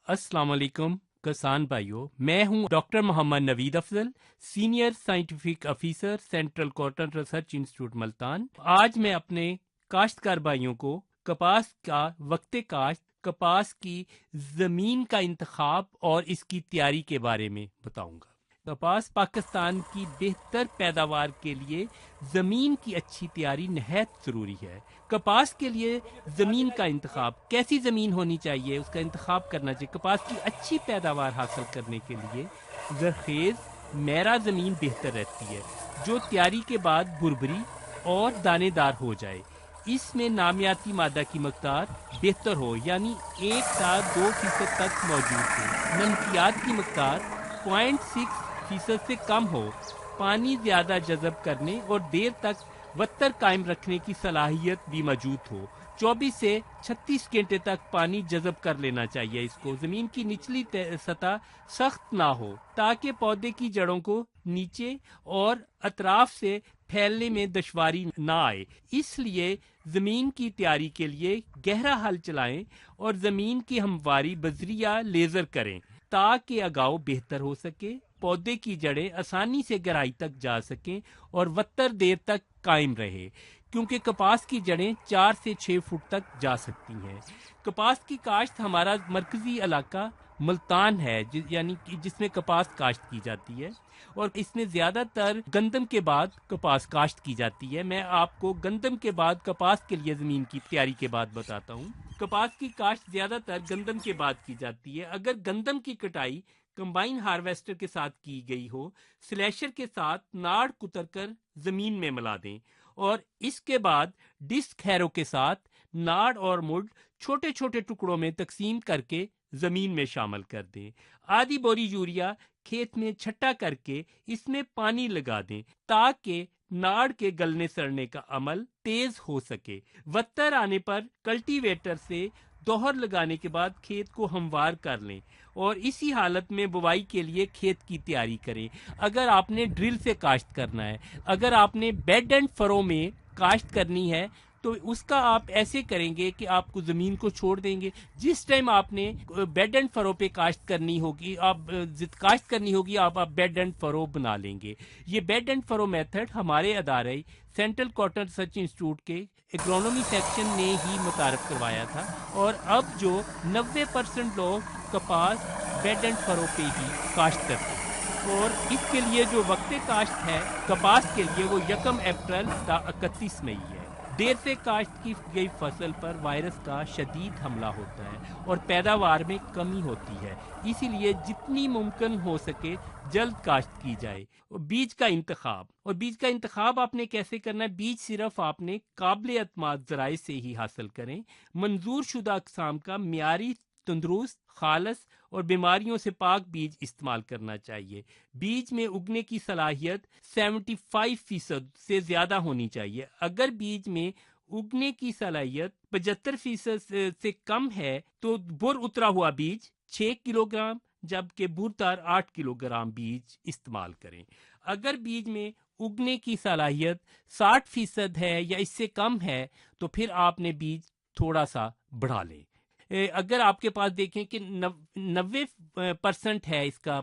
अस्सलाम वालेकुम किसान भाइयों, मैं हूं doctor Mohammad Naveed Afzal, senior scientific officer central cotton research institute Multan. आज मैं अपने काश्तकार भाइयों को कपास का वक्ते काश्त, कपास की ज़मीन का इंतखाब और इसकी तैयारी के बारे में बताऊंगा। कपास पाकिस्तान की बेहतर पैदावार के लिए ज़मीन की अच्छी तैयारी नहायत ज़रूरी है। कपास के लिए ज़मीन का इंतखाब, कैसी ज़मीन होनी चाहिए उसका इंतखाब करना चाहिए। कपास की अच्छी पैदावार हासिल करने के लिए ज़रखेज़ मैरा ज़मीन बेहतर रहती है, जो तैयारी के बाद भुरभुरी और दानेदार हो जाए। इसमें नामियाती मादा की मकदार बेहतर हो, यानी 1.2% तक मौजूद हो। नमकियात की मकदार 0.6% से कम हो। पानी ज़्यादा जज़ब करने और देर तक वत्तर कायम रखने की सलाहियत भी मौजूद हो। 24 से 36 घंटे तक पानी जज़ब कर लेना चाहिए इसको। ज़मीन की निचली सतह सख्त ना हो, ताकि पौधे की जड़ों को नीचे और अतराफ से फैलने में दुश्वारी ना आए। इसलिए ज़मीन की तैयारी के लिए गहरा हल चलाएं और ज़मीन की हमवारी बजरिया लेज़र करें, ताकि अगाव बेहतर हो सके, पौधे की जड़ें आसानी से गहराई तक जा सकें और वत्तर देर तक कायम रहे, क्योंकि कपास की जड़ें 4 से 6 फुट तक जा सकती हैं। कपास की काश्त, हमारा मरकज़ी इलाका मुल्तान है, यानी कि जिसमें कपास काश्त की जाती है, और इसमें ज़्यादातर गंदम के बाद कपास काश्त की जाती है। मैं आपको गंदम के बाद कपास के लिए ज़मीन की तैयारी के बाद बताता हूँ। कपास की काश्त ज़्यादातर गंदम के बाद की जाती है। अगर गंदम की कटाई कंबाइन हार्वेस्टर के साथ की गई हो, स्लैशर के साथ नाड़ कुतरकर ज़मीन में मिला दें और इसके बाद डिस्क हैरो के साथ नाड़ और मुड छोटे छोटे टुकड़ों में तकसीम करके ज़मीन में शामिल कर दें। आधी बोरी यूरिया खेत में छट्टा करके इसमें पानी लगा दें, ताकि नाड़ के गलने सड़ने का अमल तेज हो सके। वत्तर आने पर कल्टीवेटर से दोहर लगाने के बाद खेत को हमवार कर लें और इसी हालत में बुवाई के लिए खेत की तैयारी करें। अगर आपने ड्रिल से काश्त करना है, अगर आपने बेड एंड फरो में काश्त करनी है, तो उसका आप ऐसे करेंगे कि आपको ज़मीन को छोड़ देंगे। जिस टाइम आपने बेड एंड फरो पे काश्त करनी होगी, काश्त करनी होगी, आप बेड एंड फरो बना लेंगे। ये बेड एंड फरो मेथड हमारे अदारे सेंट्रल कॉटन रिसर्च इंस्टीट्यूट के एग्रोनॉमी सेक्शन ने ही मुतारफ़ करवाया था, और अब जो 90% लोग कपास बेड एंड फरो पे ही काश्त करते हैं। और इसके लिए जो वक्ते काश्त है कपास के लिए, वो 1 अप्रैल ता 31 मई है। देर से काश्त की गई फसल पर वायरस का शदीद हमला होता है और पैदावार में कमी होती है। इसीलिए जितनी मुमकिन हो सके जल्द काश्त की जाए। और बीज का इंतखाब, और बीज का इंतखाब आपने कैसे करना है? बीज सिर्फ आपने काबिल एतमाद ज़राए से ही हासिल करें। मंजूर शुदा अक़साम का मियारी, तंदुरुस्त, खालस और बीमारियों से पाक बीज इस्तेमाल करना चाहिए। बीज में उगने की सलाहियत 75% से ज़्यादा होनी चाहिए। अगर बीज में उगने की सलाहियत 75% से कम है तो बुर उतरा हुआ बीज 6 किलोग्राम, जबकि बुरतार 8 किलोग्राम बीज इस्तेमाल करें। अगर बीज में उगने की सलाहियत 60% है या इससे कम है, तो फिर आपने बीज थोड़ा सा बढ़ा लें। अगर आपके पास देखें कि 90% है इसका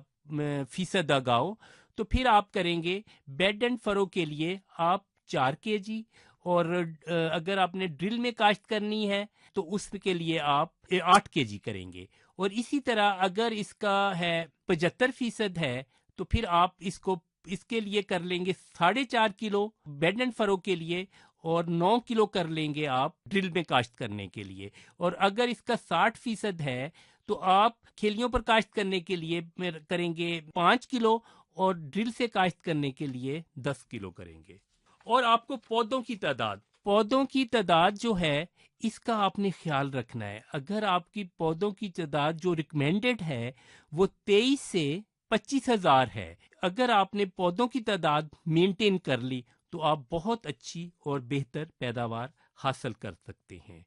फीसद अगाव, तो फिर आप करेंगे बेड एंड फरो के लिए आप 4 kg, और अगर आपने ड्रिल में काश्त करनी है तो उसके लिए आप 8 kg करेंगे। और इसी तरह अगर इसका है 75% है, तो फिर आप इसके लिए कर लेंगे 4.5 किलो बेड एंड फरो के लिए, और 9 किलो कर लेंगे आप ड्रिल में काश्त करने के लिए। और अगर इसका 60% है तो आप खेलियों पर काश्त करने के लिए करेंगे 5 किलो, और ड्रिल से काश्त करने के लिए 10 किलो करेंगे। और आपको पौधों की तादाद जो है, इसका आपने ख्याल रखना है। अगर आपकी पौधों की तादाद जो रिकमेंडेड है वो 23 से 25,000 है, अगर आपने पौधों की तादाद मेंटेन कर ली तो आप बहुत अच्छी और बेहतर पैदावार हासिल कर सकते हैं।